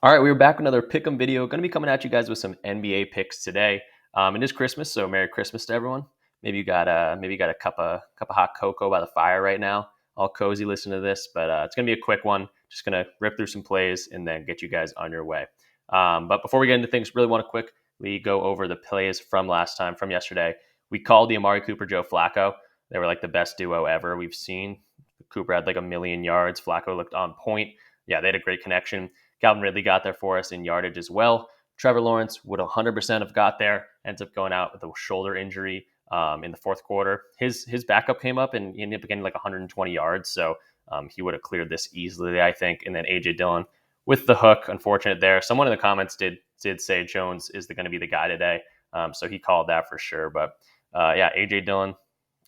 All right, we're back with another pick'em video. Going to be coming at you guys with some NBA picks today. It is Christmas, so Merry Christmas to everyone. Maybe you got a cup of hot cocoa by the fire right now, all cozy listening to this. But it's going to be a quick one. Just going to rip through some plays and then get you guys on your way. But before we get into things, really want to quickly go over the plays from yesterday. We called the Amari Cooper Joe Flacco. They were like the best duo ever we've seen. Cooper had like 1,000,000 yards. Flacco looked on point. Yeah, they had a great connection. Calvin Ridley got there for us in yardage as well. Trevor Lawrence would 100% have got there. Ends up going out with a shoulder injury in the fourth quarter. His backup came up and he ended up getting like 120 yards. So he would have cleared this easily, I think. And then A.J. Dillon with the hook, unfortunate there. Someone in the comments did say Jones is going to be the guy today. So he called that for sure. But yeah, A.J. Dillon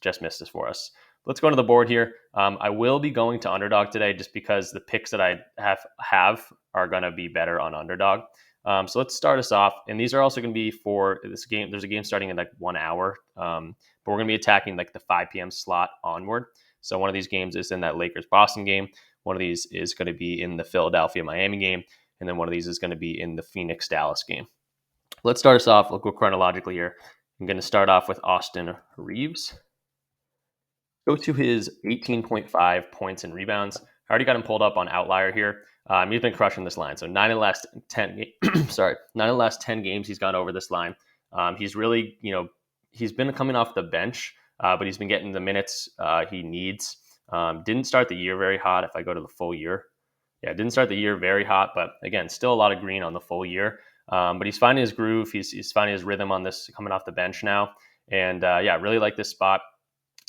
just missed this for us. Let's go to the board here. I will be going to underdog today just because the picks that I have are going to be better on underdog. So let's start us off. And these are also going to be for this game. There's a game starting in like 1 hour, but we're going to be attacking like the 5 p.m. slot onward. So one of these games is in that Lakers-Boston game. One of these is going to be in the Philadelphia-Miami game. And then one of these is going to be in the Phoenix-Dallas game. Let's start us off. We'll go chronologically here. I'm going to start off with Austin Reaves. Go to his 18.5 points and rebounds. I already got him pulled up on Outlier here. He's been crushing this line. So 9 of the last 10, 9 of the last 10 games he's gone over this line. He's really, he's been coming off the bench, but he's been getting the minutes he needs. Didn't start the year very hot. If I go to the full year, didn't start the year very hot, but again, still a lot of green on the full year. But he's finding his groove. He's finding his rhythm on this coming off the bench now, and really like this spot.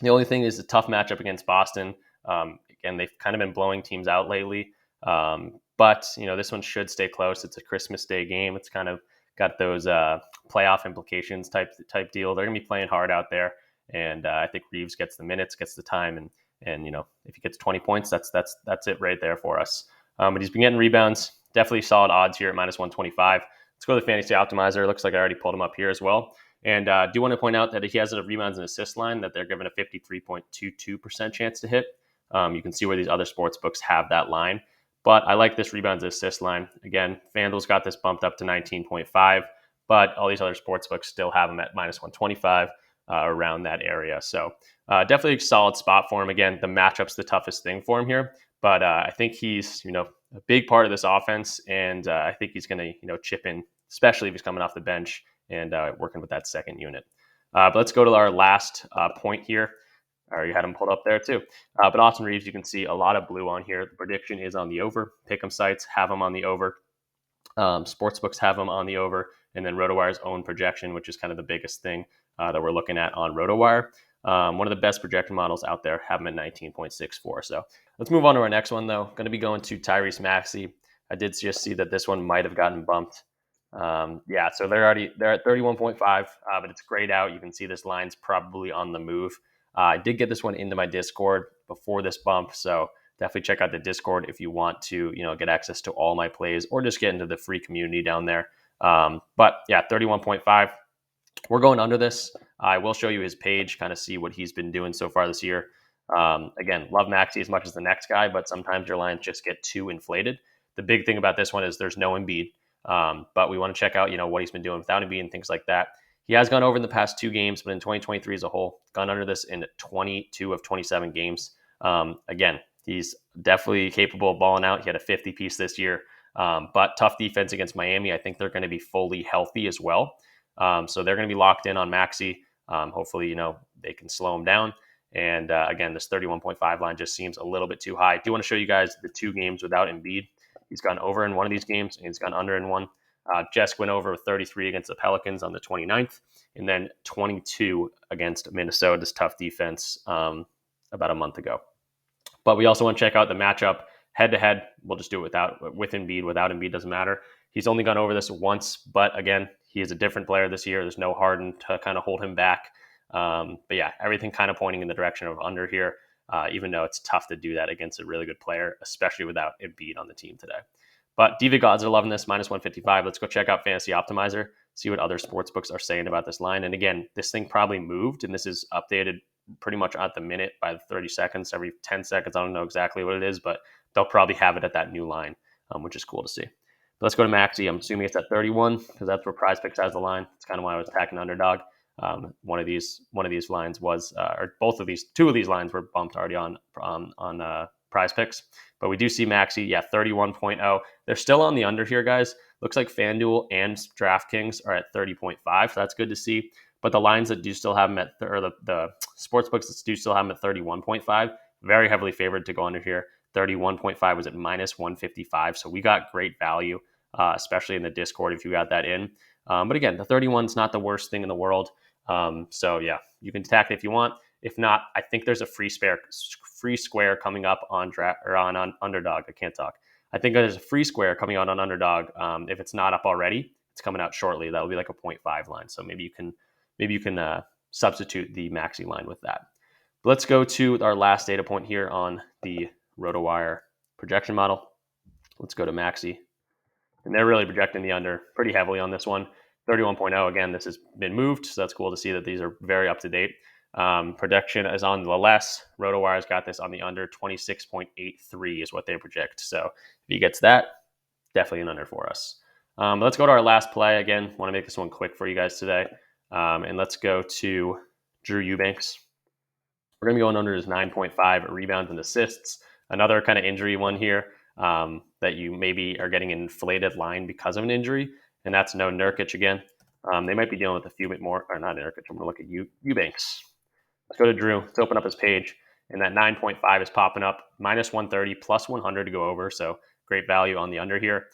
The only thing is a tough matchup against Boston. Again, they've kind of been blowing teams out lately. But, this one should stay close. It's a Christmas Day game. It's kind of got those playoff implications type deal. They're going to be playing hard out there. And I think Reaves gets the minutes, gets the time. And if he gets 20 points, that's it right there for us. But he's been getting rebounds. Definitely solid odds here at minus 125. Let's go to the Fantasy Optimizer. It looks like I already pulled him up here as well. And I do want to point out that he has a rebounds and assist line that they're given a 53.22% chance to hit. You can see where these other sports books have that line. But I like this rebounds and assist line. Again, FanDuel's got this bumped up to 19.5, but all these other sports books still have them at minus 125 around that area. So definitely a solid spot for him. Again, the matchup's the toughest thing for him here. But I think he's, a big part of this offense. And I think he's going to, chip in, especially if he's coming off the bench and working with that second unit. But let's go to our last point here. I already had him pulled up there too. But Austin Reaves, you can see a lot of blue on here. The prediction is on the over. Pick'em sites have him on the over. Sportsbooks have him on the over. And then RotoWire's own projection, which is kind of the biggest thing that we're looking at on RotoWire. One of the best projection models out there have him at 19.64. So let's move on to our next one, though. Going to be going to Tyrese Maxey. I did just see that this one might have gotten bumped. So they're at 31.5, but it's grayed out. You can see this line's probably on the move. I did get this one into my Discord before this bump, so definitely check out the Discord if you want to, get access to all my plays or just get into the free community down there. 31.5. We're going under this. I will show you his page, kind of see what he's been doing so far this year. Again, love Maxey as much as the next guy, but sometimes your lines just get too inflated. The big thing about this one is there's no Embiid. But we want to check out, what he's been doing without Embiid and things like that. He has gone over in the past 2 games, but in 2023 as a whole, gone under this in 22 of 27 games. Again, he's definitely capable of balling out. He had a 50 piece this year, but tough defense against Miami. I think they're going to be fully healthy as well. So they're going to be locked in on Maxey. Hopefully, they can slow him down. And again, this 31.5 line just seems a little bit too high. I do want to show you guys the 2 games without Embiid. He's gone over in one of these games, and he's gone under in one. Jess went over 33 against the Pelicans on the 29th, and then 22 against Minnesota's tough defense about a month ago. But we also want to check out the matchup head-to-head. We'll just do it with Embiid. Without Embiid, doesn't matter. He's only gone over this once, but again, he is a different player this year. There's no Harden to kind of hold him back. Everything kind of pointing in the direction of under here, even though it's tough to do that against a really good player, especially without Embiid on the team today. But DV Gods are loving this, minus 155. Let's go check out Fantasy Optimizer, see what other sports books are saying about this line. And again, this thing probably moved, and this is updated pretty much at the minute by 30 seconds, every 10 seconds. I don't know exactly what it is, but they'll probably have it at that new line, which is cool to see. But let's go to Maxey. I'm assuming it's at 31 because that's where PrizePicks has the line. It's kind of why I was attacking underdog. One of these lines was, or two of these lines were bumped already on PrizePicks. But we do see Maxey, yeah, 31.0. They're still on the under here, guys. Looks like FanDuel and DraftKings are at 30.5. So that's good to see. But the lines that do still have them at, or the sports books that do still have them at 31.5, very heavily favored to go under here. 31.5 was at minus 155. So we got great value, especially in the Discord if you got that in. But again, the 31 is not the worst thing in the world. So yeah, you can attack it if you want. If not, I think there's a free square coming up on Underdog. I can't talk. I think there's a free square coming out on Underdog. If it's not up already, it's coming out shortly. That'll be like a 0.5 line. So maybe you can substitute the Maxey line with that. But let's go to our last data point here on the RotoWire projection model. Let's go to Maxey. And they're really projecting the under pretty heavily on this one. 31.0, again, this has been moved, so that's cool to see that these are very up to date. Projection is on the less. RotoWire's got this on the under. 26.83 is what they project. So if he gets that, definitely an under for us. Let's go to our last play. Again, want to make this one quick for you guys today. And let's go to Drew Eubanks. We're going to be going under his 9.5 rebounds and assists. Another kind of injury one here that you maybe are getting an inflated line because of an injury, and that's no Nurkic again. They might be dealing with a few bit more, or not Nurkic. I'm going to look at Eubanks. Let's go to Drew. Let's open up his page, and that 9.5 is popping up. Minus 130, plus 100 to go over, so great value on the under here.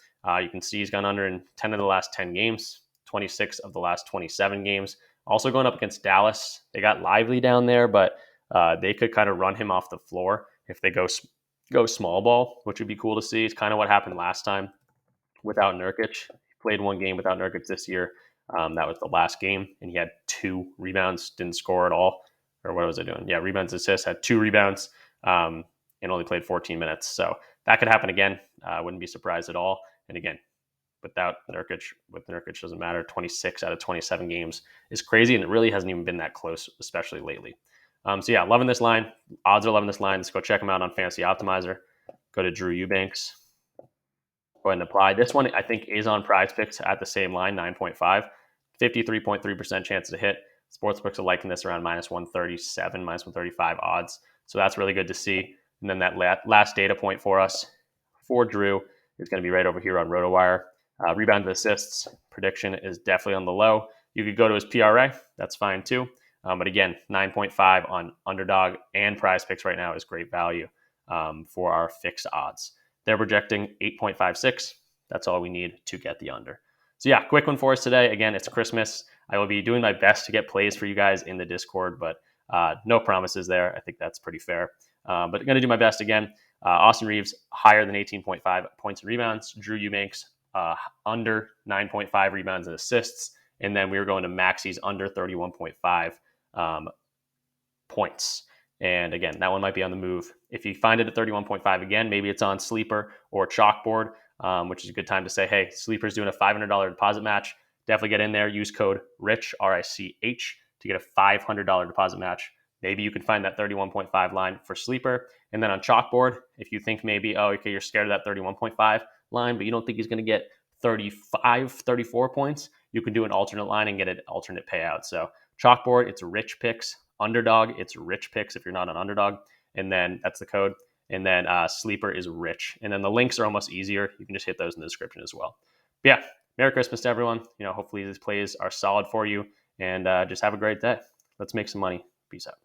You can see he's gone under in 10 of the last 10 games, 26 of the last 27 games. Also going up against Dallas. They got Lively down there, but they could kind of run him off the floor if they go small ball, which would be cool to see. It's kind of what happened last time without Nurkic. He played one game without Nurkic this year. That was the last game, and he had 2 rebounds, didn't score at all. Or what was I doing? Yeah, rebounds, assists, had 2 rebounds, and only played 14 minutes. So that could happen again. Wouldn't be surprised at all. And again, without Nurkic, with Nurkic doesn't matter. 26 out of 27 games is crazy, and it really hasn't even been that close, especially lately. So yeah, loving this line. Odds are loving this line. Let's go check them out on Fantasy Optimizer. Go to Drew Eubanks. Go ahead and apply. This one, I think, is on PrizePicks at the same line, 9.5. 53.3% chance to hit. Sportsbooks are liking this around minus 137, minus 135 odds. So that's really good to see. And then that last data point for us, for Drew, is going to be right over here on RotoWire. Rebounds and assists prediction is definitely on the low. You could go to his PRA. That's fine too. But again, 9.5 on Underdog and PrizePicks right now is great value for our fixed odds. They're projecting 8.56. That's all we need to get the under. So yeah, quick one for us today. Again, it's Christmas. I will be doing my best to get plays for you guys in the Discord, but no promises there. I think that's pretty fair. But going to do my best again. Austin Reaves, higher than 18.5 points and rebounds. Drew Eubanks, under 9.5 rebounds and assists. And then we were going to Maxey's under 31.5 points. And again, that one might be on the move. If you find it at 31.5 again, maybe it's on Sleeper or Chalkboard, which is a good time to say, hey, Sleeper's doing a $500 deposit match. Definitely get in there. Use code RICH, R-I-C-H, to get a $500 deposit match. Maybe you can find that 31.5 line for Sleeper. And then on Chalkboard, if you think maybe, oh, okay, you're scared of that 31.5 line, but you don't think he's going to get 35, 34 points, you can do an alternate line and get an alternate payout. So Chalkboard, it's Rich Picks. Underdog, it's Rich Picks if you're not an Underdog. And then that's the code. And then Sleeper is Rich. And then the links are almost easier. You can just hit those in the description as well. But yeah, Merry Christmas to everyone. Hopefully these plays are solid for you. And just have a great day. Let's make some money. Peace out.